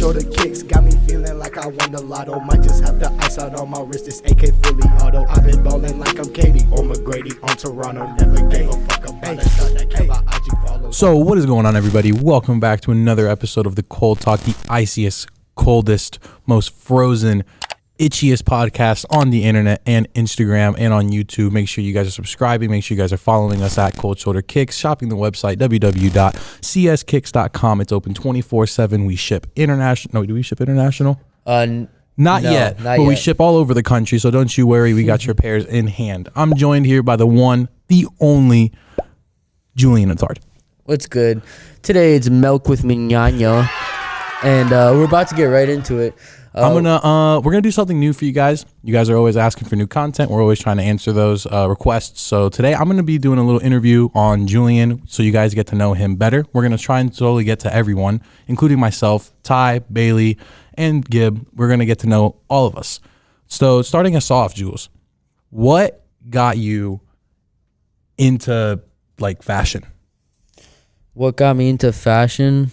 shoulder kicks got me feeling like I won the lotto. Might just have the ice out on my wrist, this AK fully auto. I've been ballin' like I'm Katie or McGrady on Toronto. Never gave a fuck about that shot that kept my IG follow. So what is going on, everybody? Welcome back to another episode of the Cold Talk, the iciest, coldest, most frozen, itchiest podcast on the internet and Instagram and on YouTube. Make sure you guys are subscribing. Make sure you guys are following us at Cold Shoulder Kicks. Shopping the website www.cskicks.com. It's open 24/7. We ship international. No, do we ship international? Not yet, but we ship all over the country. So don't you worry. We got your pairs in hand. I'm joined here by the one, the only Julian Attard. What's good? Today it's milk with mignano, and we're about to get right into it. We're gonna do something new for you guys. You guys are always asking for new content. We're always trying to answer those requests. So today I'm gonna be doing a little interview on Julian, so you guys get to know him better. We're gonna try and slowly get to everyone, including myself, Ty, Bailey, and Gib. We're gonna get to know all of us. So starting us off, Jules, what got you into like fashion? What got me into fashion?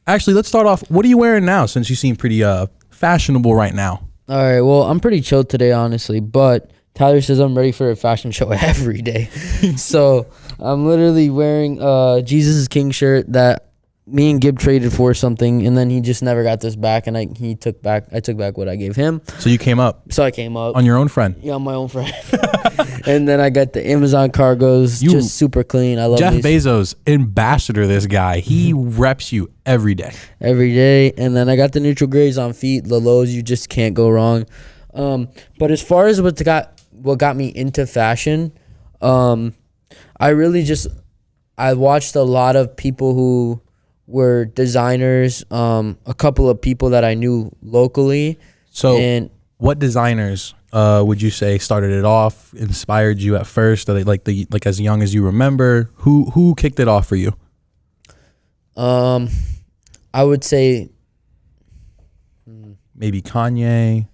Actually, let's start off. What are you wearing now, since you seem pretty fashionable right now? All right, well, I'm pretty chill today, honestly, but Tyler says I'm ready for a fashion show every day. So I'm literally wearing Jesus is King shirt that me and Gib traded for something, and then he just never got this back, and I took back what I gave him. So you came up. So I came up. On your own friend? Yeah, on my own friend. And then I got the Amazon cargos, just super clean. I love Jeff these. Bezos, ambassador, this guy. He reps you every day. Every day. And then I got the neutral grays on feet, the lows, you just can't go wrong. But as far as what got me into fashion, I watched a lot of people who were designers, a couple of people that I knew locally. So what designers would you say started it off, inspired you at first? Are they like as young as you remember? Who kicked it off for you? I would say maybe Kanye.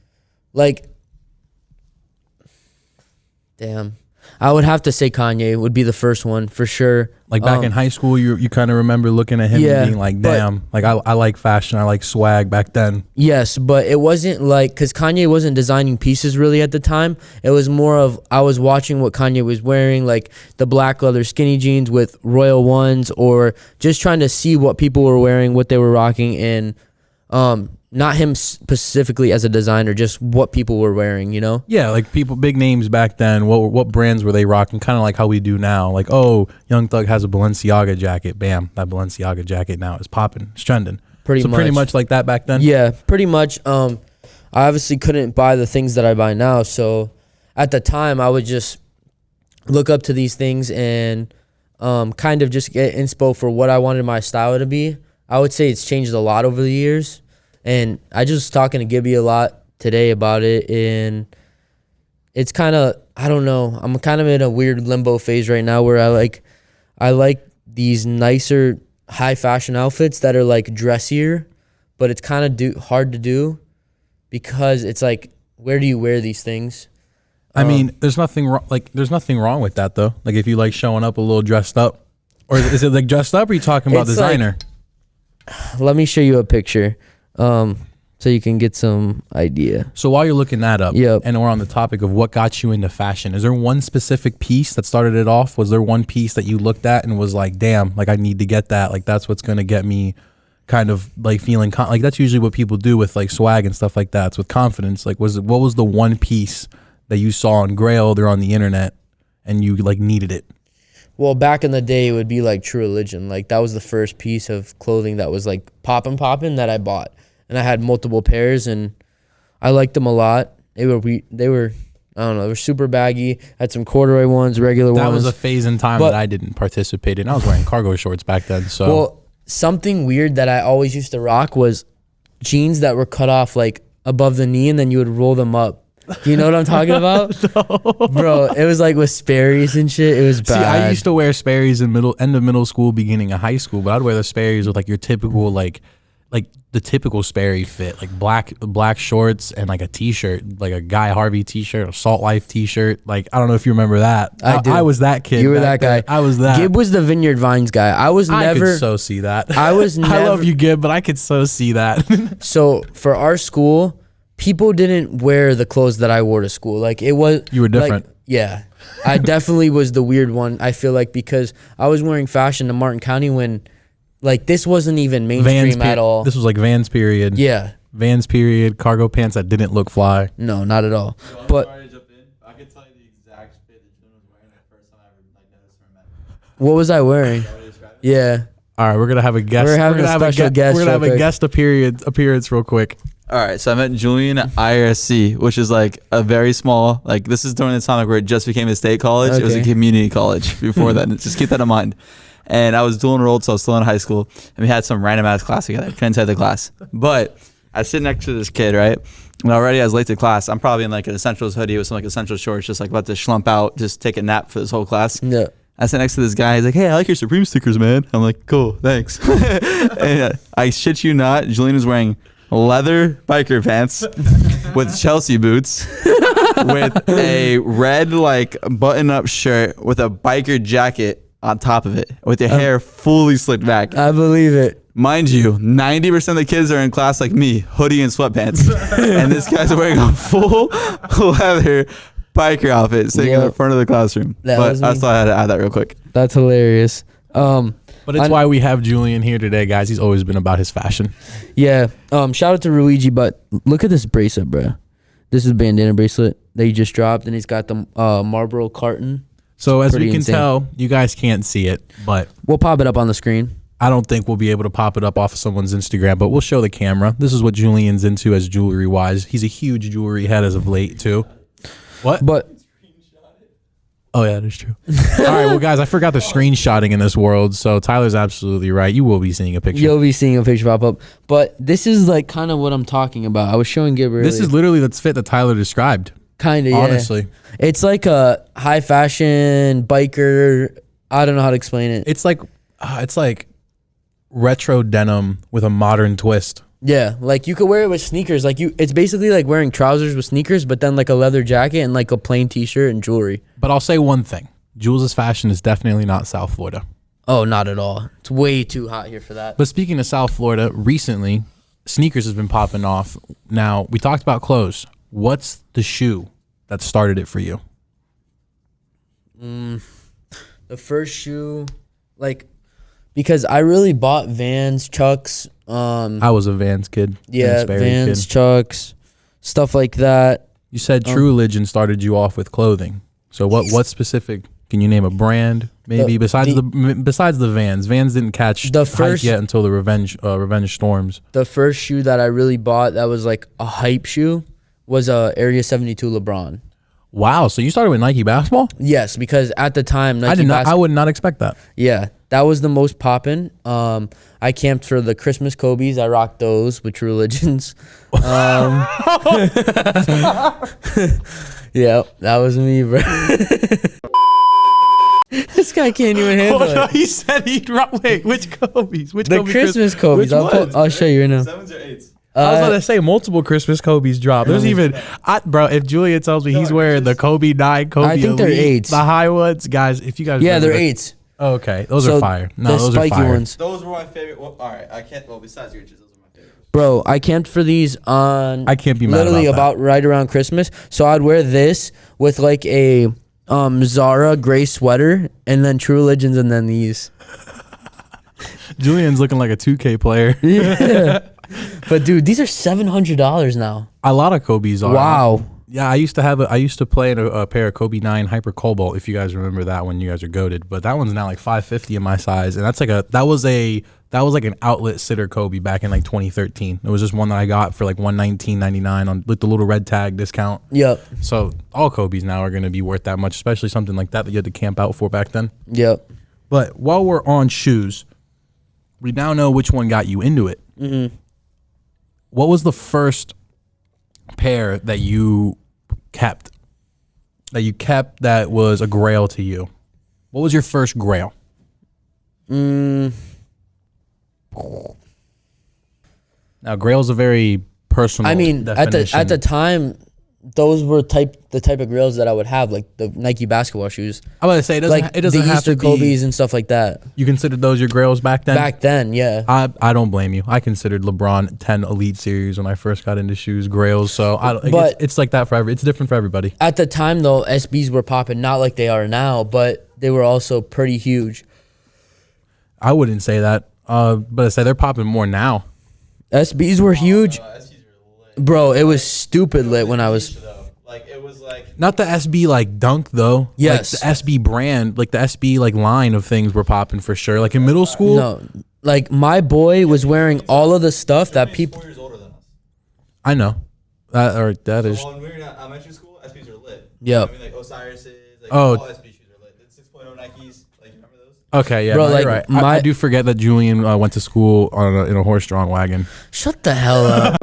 I would have to say Kanye would be the first one for sure. Like back in high school, you kind of remember looking at him and being like, damn, like I like fashion, I like swag back then. Yes, but it wasn't like, because Kanye wasn't designing pieces really at the time. It was more of, I was watching what Kanye was wearing, like the black leather skinny jeans with Royal Ones, or just trying to see what people were wearing, what they were rocking, and not him specifically as a designer, just what people were wearing, you know? Yeah, like people, big names back then. What brands were they rocking? Kind of like how we do now. Like, oh, Young Thug has a Balenciaga jacket. Bam, that Balenciaga jacket now is popping. It's trending. Pretty much like that back then? Yeah, pretty much. I obviously couldn't buy the things that I buy now. So at the time, I would just look up to these things and kind of just get inspo for what I wanted my style to be. I would say it's changed a lot over the years. And I just was talking to Gibby a lot today about it, and it's kind of, I don't know, I'm kind of in a weird limbo phase right now where I like these nicer high fashion outfits that are like dressier, but it's kind of hard to do because it's like, where do you wear these things? I mean, there's nothing wrong with that though. Like if you like showing up a little dressed up, or is it like dressed up, or are you talking about designer? Let me show you a picture. So you can get some idea. So while you're looking that up, yep, and we're on the topic of what got you into fashion, is there one specific piece that started it off? Was there one piece that you looked at and was like, damn, like I need to get that, like that's what's gonna get me kind of like feeling like that's usually what people do with like swag and stuff like that. It's with confidence. Like what was the one piece that you saw on Grailed or on the internet and you like needed it? Well, back in the day, it would be like True Religion. Like that was the first piece of clothing that was like poppin' that I bought. And I had multiple pairs, and I liked them a lot. They were I don't know, they were super baggy. I had some corduroy ones, regular ones. That was a phase in time that I didn't participate in. I was wearing cargo shorts back then. So well, something weird that I always used to rock was jeans that were cut off like above the knee, and then you would roll them up. Do you know what I'm talking about? No. Bro, it was like with Sperry's and shit. It was bad. See, I used to wear Sperry's in end of middle school, beginning of high school, but I'd wear the Sperry's with like your typical like like the typical Sperry fit, like black shorts and like a t-shirt, like a Guy Harvey t-shirt, a Salt Life t-shirt. Like, I don't know if you remember that. I was that kid. You were that guy. I was that. Gib was the Vineyard Vines guy. I could so see that. I was never. I love you, Gib, but I could so see that. So for our school, people didn't wear the clothes that I wore to school. Like, it was. You were different. Like, yeah. I definitely was the weird one, I feel like, because I was wearing fashion to Martin County when, like, this wasn't even mainstream at all. This was like Vans period. Yeah. Vans period, cargo pants that didn't look fly. No, not at all. So But I could tell you the exact fit that Julian was wearing the first time I ever noticed or met him. what was I wearing? Yeah. All right, we're gonna have a guest. We're having a special guest We're gonna have real a quick. guest appearance real quick. All right, so I met Julian at IRSC, which is like a very small, like this is during the time where it just became a state college. It was a Okay. community college before that. Just keep that in mind. And I was dual enrolled, so I was still in high school, and we had some random ass class together. Couldn't tell the class, but I sit next to this kid, right? And already I was late to class. I'm probably in like an essentials hoodie with some like essentials shorts, just like about to schlump out, just take a nap for this whole class. Yeah. I sat next to this guy. He's like, "Hey, I like your Supreme stickers, man." I'm like, "Cool, thanks." And I shit you not, Julian was wearing leather biker pants with Chelsea boots, with a red like button-up shirt with a biker jacket on top of it, with your hair fully slicked back. I believe it. Mind you, 90% of the kids are in class like me, hoodie and sweatpants, and this guy's wearing a full leather biker outfit sitting in the Yep. front of the classroom. That But was I me. still had to add that real quick. That's hilarious. But it's why we have Julian here today, guys. He's always been about his fashion. Yeah. Shout out to Luigi, but look at this bracelet, bro. This is a bandana bracelet that he just dropped, and he's got the Marlboro carton. So as we Pretty can insane. tell, you guys can't see it, but We'll pop it up on the screen. I don't think we'll be able to pop it up off of someone's Instagram, but we'll show the camera. This is what Julian's into as jewelry wise. He's a huge jewelry head as of late too. What? But Oh yeah, that is true. All right, well guys, I forgot the screenshotting in this world, so Tyler's absolutely right. You will be seeing a picture. you'll be seeing a picture pop up. But this is like kind of what I'm talking about. I was showing Gibber. This is literally the fit that Tyler described. kind of, yeah. Honestly, It's like a high fashion biker. I don't know how to explain it. it's like retro denim with a modern twist. Yeah, like you could wear it with sneakers. Like it's basically like wearing trousers with sneakers, but then like a leather jacket and like a plain t-shirt and jewelry. But I'll say one thing: Jules' fashion is definitely not South Florida. Oh, not at all. It's way too hot here for that. But speaking of South Florida, recently sneakers has been popping off. Now we talked about clothes. What's the shoe that started it for you? The first shoe, like, because I really bought Vans, Chucks. I was a Vans kid. Yeah, Sperry Vans, kid. Chucks, stuff like that. You said True Religion started you off with clothing. So what specific? Can you name a brand maybe besides the Vans? Vans didn't catch The hype first- yet until the Revenge Storms. The first shoe that I really bought that was like a hype shoe was Area 72 LeBron. Wow, so you started with Nike basketball? Yes, because at the time Nike I would not expect that. yeah, that was the most poppin'. I camped for the Christmas Kobe's. I rocked those with True Religions. Yeah, that was me, bro. This guy can't even handle it. He said he'd wait. Which Kobe's? Which The Kobe Christmas Kobe's. Which ones? I'll show you right now. 7s or 8s? I was about to say multiple Christmas Kobe's drop. There's even, bro. If Julia tells me he's wearing the Kobe 9, Kobe I think they're Elite, 8s. the high ones, guys. If you guys, Yeah, remember they're the- 8s. Oh, okay, those So are fire. No, the those spiky are fire. ones. Those were my favorite. Well, all right, I can't. Well, besides your inches, those are my favorites. Bro, I camped for these on I can't be mad literally about about right around Christmas. So I'd wear this with like a Zara gray sweater and then True Religions and then these. Julian's looking like a 2K player. Yeah. But dude, these are $700 now. A lot of Kobe's are. Wow. Yeah, I used to play in a pair of Kobe 9 Hyper Cobalt, if you guys remember that when you guys are goated. But that one's now like $550 in my size, and that's like that was like an outlet sitter Kobe back in like 2013. It was just one that I got for like $119.99 on with the little red tag discount. Yep. So all Kobe's now are going to be worth that much, especially something like that you had to camp out for back then. Yep. But while we're on shoes, we now know which one got you into it. Mm-hmm. What was the first pair that you kept that was a grail to you? What was your first grail? Now, Grail's a very personal. I mean, at the time, those were the type of grails that I would have, like the Nike basketball shoes. I was gonna say it doesn't the have Easter to be Kobe's and stuff like that. You considered those your Grails back then? Back then, yeah. I don't blame you. I considered LeBron 10 Elite Series when I first got into shoes Grails. So it's like that for it's different for everybody. At the time, though, SBs were popping, not like they are now, but they were also pretty huge. I wouldn't say that, but I say they're popping more now. SBs were huge. Bro, it was stupid lit when I was... Like, it was like... Not the SB, like, dunk, though. Yes. Like, the SB brand, like, the SB, like, line of things were popping for sure. Like, in middle school... No. Like, my boy was wearing all of the stuff that people... 4 years older than us. I know. That is... So when we were in elementary school, SBs are lit. Yeah. I mean, like, Osiris's, like, Oh. all SB shoes are lit. The 6.0 Nikes, like, remember those? Okay, yeah, Bro, no, like, you're right. my- I do forget that Julian went to school in a horse-drawn wagon. Shut the hell up.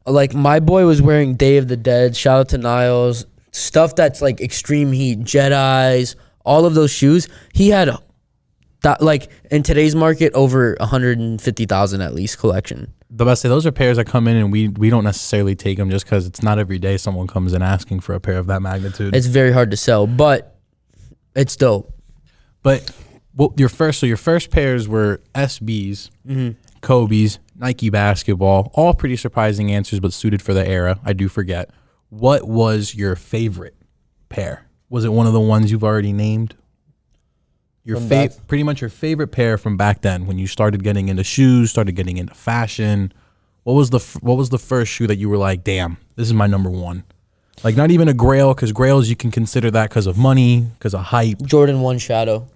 Like, my boy was wearing Day of the Dead, shout out to Niles, stuff that's like extreme heat, Jedis, all of those shoes. He had that, like, in today's market, over 150,000 at least collection. The best say those are pairs that come in and we don't necessarily take them just because it's not every day someone comes in asking for a pair of that magnitude. It's very hard to sell, but it's dope. But your first pairs were SBs, Kobe's, Nike basketball, all pretty surprising answers, but suited for the era. I do forget. What was your favorite pair? Was it one of the ones you've already named? Your pretty much your favorite pair from back then when you started getting into shoes, started getting into fashion. What was the first shoe that you were like, damn, this is my number one? Like, not even a Grail, because Grails you can consider that because of money, because of hype. Jordan 1 Shadow.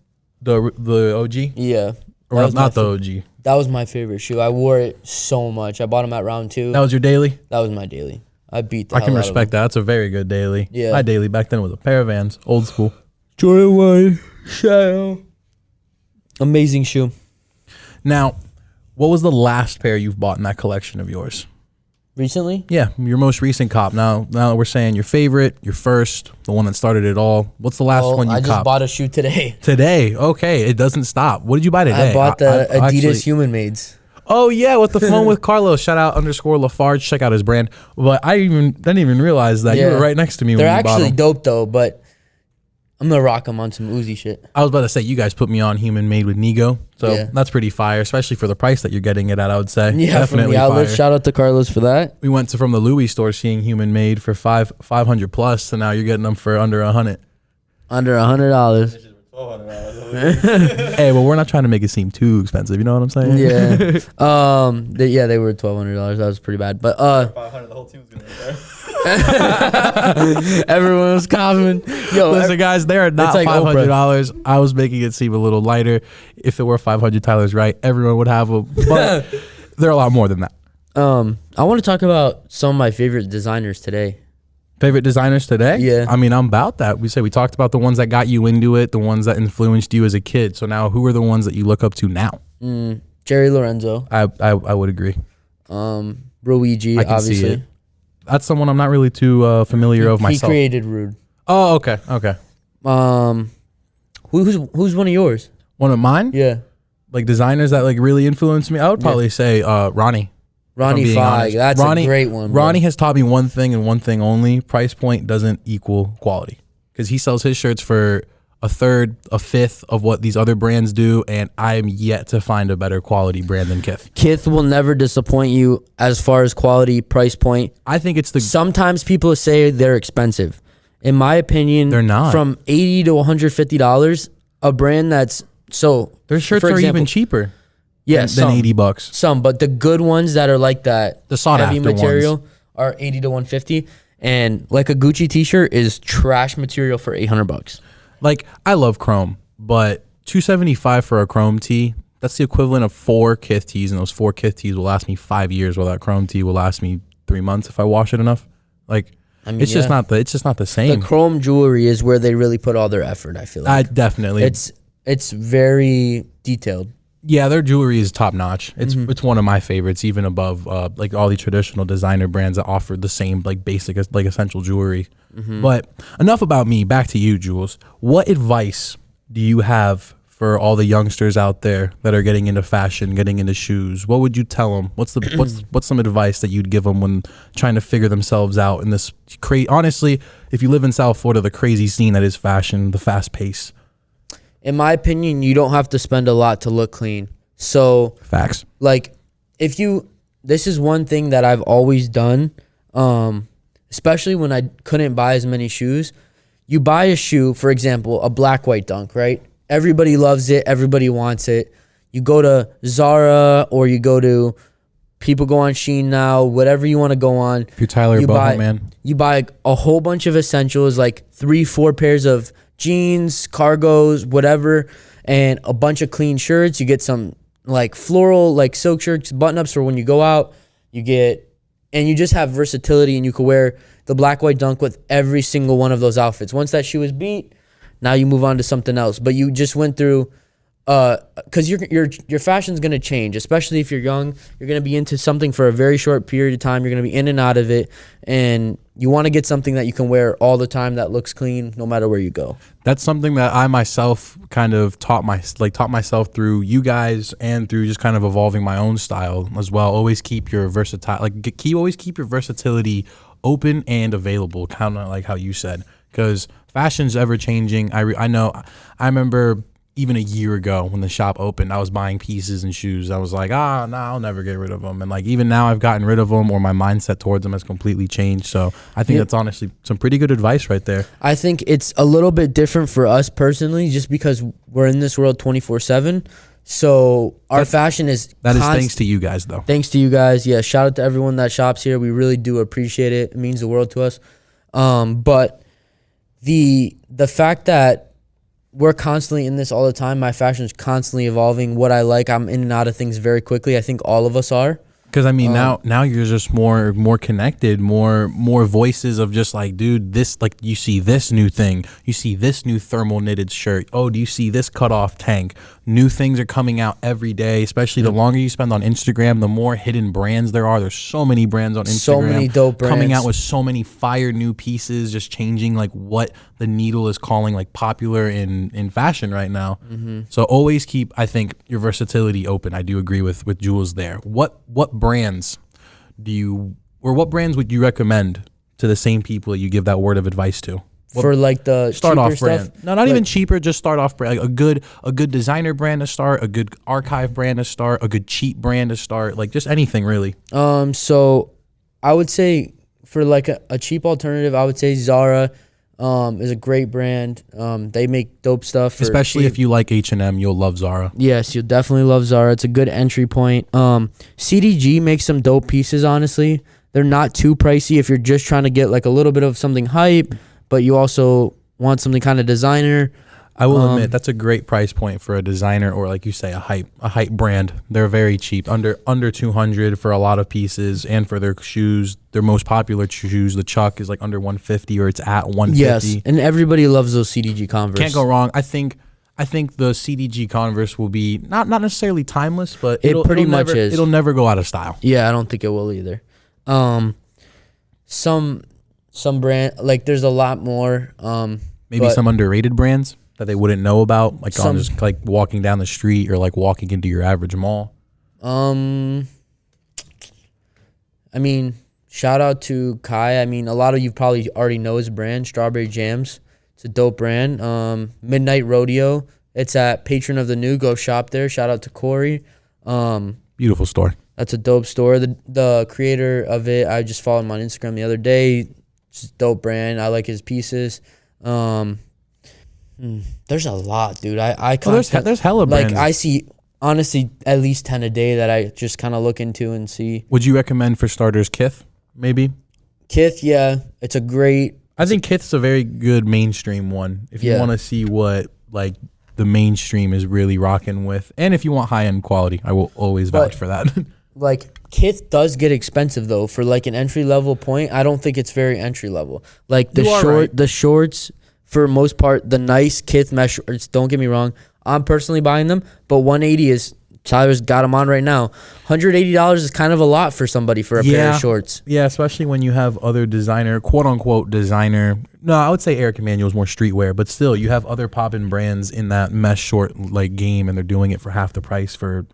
The OG? Yeah. Or not the OG. That was my favorite shoe. I wore it so much. I bought them at round 2. That was your daily? That was my daily. I beat the I hell can out respect of that. That's a very good daily. Yeah. My daily back then was a pair of Vans, old school. Jordan 1 Shadow. Amazing shoe. Now, what was the last pair you've bought in that collection of yours? Recently? Yeah, your most recent cop. Now we're saying your favorite, your first, the one that started it all. What's the last one you I just copped? bought a shoe today. Today. Okay, it doesn't stop. What did you buy today? I bought the I Adidas actually- Human Mades. Oh yeah, with the phone with Carlos. Shout out _Lafarge. Check out his brand. But I didn't even realize that you Yeah. were right next to me They're when you bought actually them. dope though, but I'm gonna rock them on some Uzi shit. I was about to say you guys put me on Human Made with Nigo, so Yeah. that's pretty fire, especially for the price that you're getting it at. I would say Yeah, definitely from the outlet. fire. Shout out to Carlos for that. We went from the Louis store seeing Human Made for 500 plus, so now you're getting them for under 100. Under $100. Hey, well, we're not trying to make it seem too expensive. You know what I'm saying? Yeah. They were $1,200. That was pretty bad. But 500, the whole team was gonna be there. everyone was coughing. Yo, Listen, guys, they are not like $500. I was making it seem a little lighter. If it were 500, Tyler's right. Everyone would have them, but they're a lot more than that. I want to talk about some of my favorite designers today. Favorite designers today? Yeah. I mean, I'm about that. We talked about the ones that got you into it, the ones that influenced you as a kid. So now, who are the ones that you look up to now? Jerry Lorenzo. I would agree. Luigi, I can obviously. see it. That's someone I'm not really too familiar of myself. He created Rude. Oh, okay. Who's one of yours? One of mine? Yeah. Like designers that like really influenced me? I would probably say Ronnie. Ronnie being Feig. honest. That's a great one. Bro. Ronnie has taught me one thing and one thing only. Price point doesn't equal quality. Because he sells his shirts for a third, a fifth of what these other brands do, and I'm yet to find a better quality brand than Kith. Kith will never disappoint you as far as quality, price point. I think it's Sometimes people say they're expensive. In my opinion, They're not. From $80 to $150, a brand that's their shirts for are example, even cheaper yeah, than some, $80. Some, but the good ones that are like that, The sought heavy after material, ones. are $80 to $150, and like a Gucci t-shirt is trash material for $800. Like, I love Chrome, but $275 for a Chrome tee, that's the equivalent of 4 Kith tees, and those 4 Kith tees will last me 5 years, while that Chrome tee will last me 3 months if I wash it enough. Like, I mean, it's just not the same. The chrome jewelry is where they really put all their effort, I feel like. Definitely. It's very detailed. Yeah, their jewelry is top notch. It's one of my favorites, even above like all the traditional designer brands that offer the same like basic like essential jewelry. But enough about me. Back to you, Jules. What advice do you have for all the youngsters out there that are getting into fashion, getting into shoes? What would you tell them? What's some advice that you'd give them when trying to figure themselves out in this honestly, if you live in South Florida, the crazy scene that is fashion, the fast pace? In my opinion, you don't have to spend a lot to look clean. So Facts. like this is one thing that I've always done, especially when I couldn't buy as many shoes. You buy a shoe, for example, a black white dunk, right? Everybody loves it. Everybody wants it. You go to Zara, or you go to, people go on Shein now, whatever you want to go on. If you're Tyler Boho, man. You buy a whole bunch of essentials, like 3-4 pairs of jeans, cargos, whatever, and a bunch of clean shirts. You get some like floral, like silk shirts, button-ups for when you go out. And you just have versatility, and you can wear the black white dunk with every single one of those outfits. Once that shoe is beat, now you move on to something else. But you just went through, because your fashion's gonna change, especially if you're young. You're gonna be into something for a very short period of time. You're gonna be in and out of it, and you want to get something that you can wear all the time that looks clean, no matter where you go. That's something that I myself kind of taught myself through you guys, and through just kind of evolving my own style as well. Always keep your always keep your versatility open and available, kind of like how you said, because fashion's ever changing. I remember even a year ago when the shop opened, I was buying pieces and shoes. I was like, I'll never get rid of them. And like, even now I've gotten rid of them, or my mindset towards them has completely changed. So I think that's honestly some pretty good advice right there. I think it's a little bit different for us personally, just because we're in this world 24/7. So our fashion is thanks to you guys, though. Thanks to you guys. Yeah, shout out to everyone that shops here. We really do appreciate it. It means the world to us. But the fact that we're constantly in this all the time, my fashion is constantly evolving. What I like, I'm in and out of things very quickly. I think all of us are. Because I mean, now you're just more connected, more voices of just like, dude, this, like, you see this new thing, you see this new thermal knitted shirt. Oh, do you see this cutoff tank? New things are coming out every day. Especially the longer you spend on Instagram, the more hidden brands there are. There's so many brands on Instagram. So many dope brands coming out with so many fire new pieces, just changing like what the needle is calling like popular in fashion right now. Mm-hmm. So always keep, I think, your versatility open. I do agree with Jules there. What brands what brands would you recommend to the same people that you give that word of advice to? For like the start off stuff? brand. No, not even cheaper, just start off brand. Like a good designer brand to start, a good archive brand to start, a good cheap brand to start, like just anything really. So I would say for like a cheap alternative, I would say Zara is a great brand. They make dope stuff. Especially if you like H&M, you'll love Zara. Yes, you'll definitely love Zara. It's a good entry point. CDG makes some dope pieces, honestly. They're not too pricey if you're just trying to get like a little bit of something hype, but you also want something kind of designer. I will admit that's a great price point for a designer, or like you say, a hype brand. They're very cheap, under $200 for a lot of pieces, and for their shoes, their most popular shoes, the Chuck is like under $150, or it's at $150. Yes, and everybody loves those CDG Converse. Can't go wrong. I think the CDG Converse will be not necessarily timeless, but it'll never is. It'll never go out of style. Yeah, I don't think it will either. Some brand, like there's a lot more. Maybe some underrated brands that they wouldn't know about, like on just like walking down the street, or like walking into your average mall. I mean, shout out to Kai. I mean, a lot of you probably already know his brand, Strawberry Jams. It's a dope brand. Midnight Rodeo. It's at Patron of the New. Go shop there. Shout out to Corey. Beautiful store. That's a dope store. The creator of it, I just followed him on Instagram the other day. It's a dope brand. I like his pieces. There's a lot, dude. There's hella brands. Like I see, honestly, at least 10 a day that I just kind of look into and see. Would you recommend, for starters, Kith? Maybe Kith, yeah, it's a great. I think Kith's a very good mainstream one if you want to see what like the mainstream is really rocking with, and if you want high end quality, I will always vouch for that. Like Kith does get expensive though for like an entry level point. I don't think it's very entry level. Like the shorts. For most part, the nice Kith mesh shorts, don't get me wrong, I'm personally buying them, but 180 is Tyler's got them on right now. $180 is kind of a lot for somebody for a pair of shorts. Yeah, especially when you have other designer, quote unquote designer. No, I would say Eric Emanuel is more streetwear, but still, you have other poppin' brands in that mesh short like game, and they're doing it for half the price for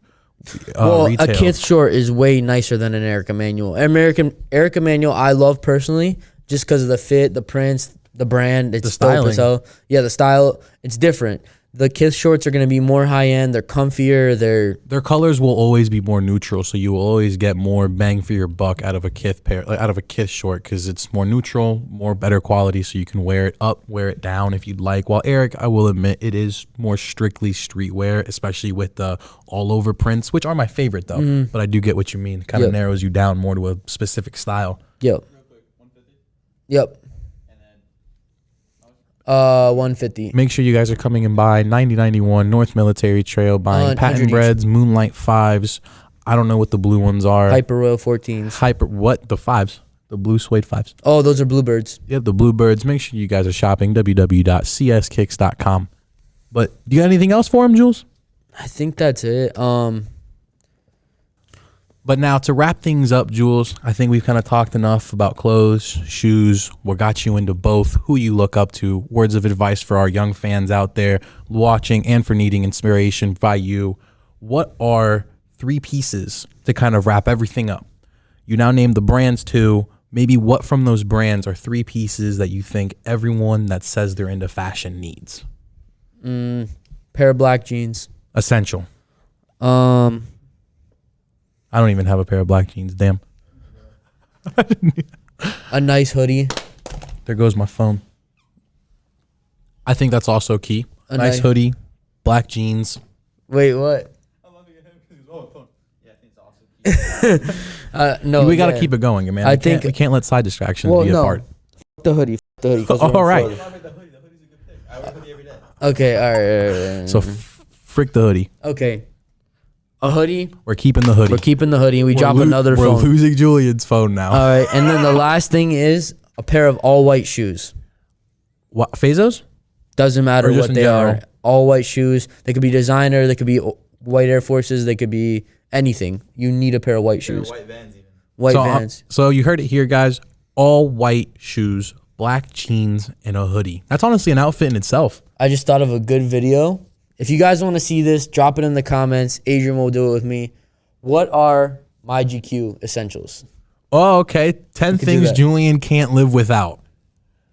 retail. A Kith short is way nicer than an Eric Emanuel. Eric Emanuel, I love personally just because of the fit, the prints, the brand. It's the styling. So yeah, the style, it's different. The Kith shorts are going to be more high end. They're comfier. Their colors will always be more neutral, so you will always get more bang for your buck out of a Kith out of a Kith short, because it's more neutral, more better quality, so you can wear it up, wear it down if you'd like. While Eric, I will admit, it is more strictly streetwear, especially with the all over prints, which are my favorite though. But I do get what you mean. Kind of narrows you down more to a specific style. Yep. Yep. 150. Make sure you guys are coming and buy 9091 North Military Trail, buying patent breads, Moonlight 5s. I don't know what the blue ones are. Hyper Royal 14s. What? The 5s. The blue suede 5s. Oh, those are Bluebirds. Yep, the Bluebirds. Make sure you guys are shopping www.cskicks.com. But do you got anything else for him, Jules? I think that's it. But now to wrap things up, Jules, I think we've kind of talked enough about clothes, shoes, what got you into both, who you look up to, words of advice for our young fans out there watching and for needing inspiration by you. What are 3 pieces to kind of wrap everything up? You now named the brands too. Maybe what from those brands are 3 pieces that you think everyone that says they're into fashion needs? Pair of black jeans. Essential. I don't even have a pair of black jeans. Damn. A nice hoodie. There goes my phone. I think that's also key. A nice hoodie, black jeans. Wait, what? I'm laughing at him because he's on the phone. Yeah, I think it's also key. No, we got to keep it going, man. We can't let side distractions be a part. The hoodie. The hoodie. 'cause we're All in right. Florida. The hoodie's a good pick. I wear a hoodie every day. Okay, all right. So frick the hoodie. Okay. A hoodie. We're keeping the hoodie. We're keeping the hoodie, and we drop another We're phone. losing Julian's phone now. All right, and then the last thing is a pair of all white shoes. What, Fazos? Doesn't matter Or just what in they general? are. All white shoes. They could be designer. They could be white Air Forces. They could be anything. You need a pair of white shoes. White Vans even. White Vans. So you heard it here, guys. All white shoes, black jeans, and a hoodie. That's honestly an outfit in itself. I just thought of a good video. If you guys want to see this, drop it in the comments. Adrian will do it with me. What are my GQ essentials? Oh, okay. 10 do things that. Julian can't live without.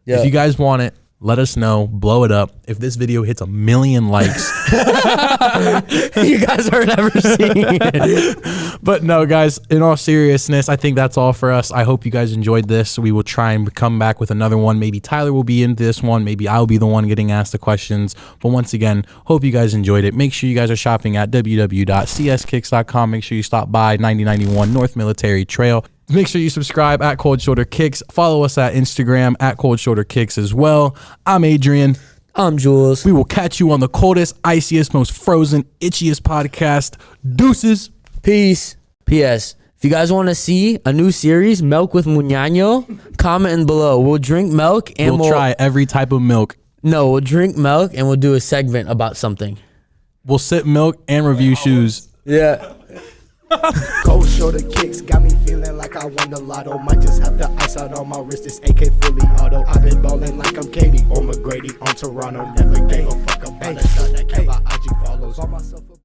Yeah. If you guys want it, let us know. Blow it up. If this video hits 1 million likes, You guys are never seeing it. But no, guys, in all seriousness, I think that's all for us. I hope you guys enjoyed this. We will try and come back with another one. Maybe Tyler will be in this one. Maybe I'll be the one getting asked the questions. But once again, hope you guys enjoyed it. Make sure you guys are shopping at www.cskicks.com. Make sure you stop by 9091 North Military Trail. Make sure you subscribe at Cold Shoulder Kicks. Follow us at Instagram at Cold Shoulder Kicks as well. I'm Adrian. I'm Jules. We will catch you on the coldest, iciest, most frozen, itchiest podcast. Deuces. Peace. P.S. If you guys want to see a new series, Milk with Muñaño, comment in below. We'll drink milk and We'll try every type of milk. No, we'll drink milk and we'll do a segment about something. We'll sip milk and review shoes. Yeah. Cold shoulder kicks got me feeling like I won the lotto. Might just have the ice out on my wrist. This AK fully auto. I've been ballin' like I'm Katie or McGrady on Toronto. Never gave a fuck about a shot that kept my IG follows. Call myself a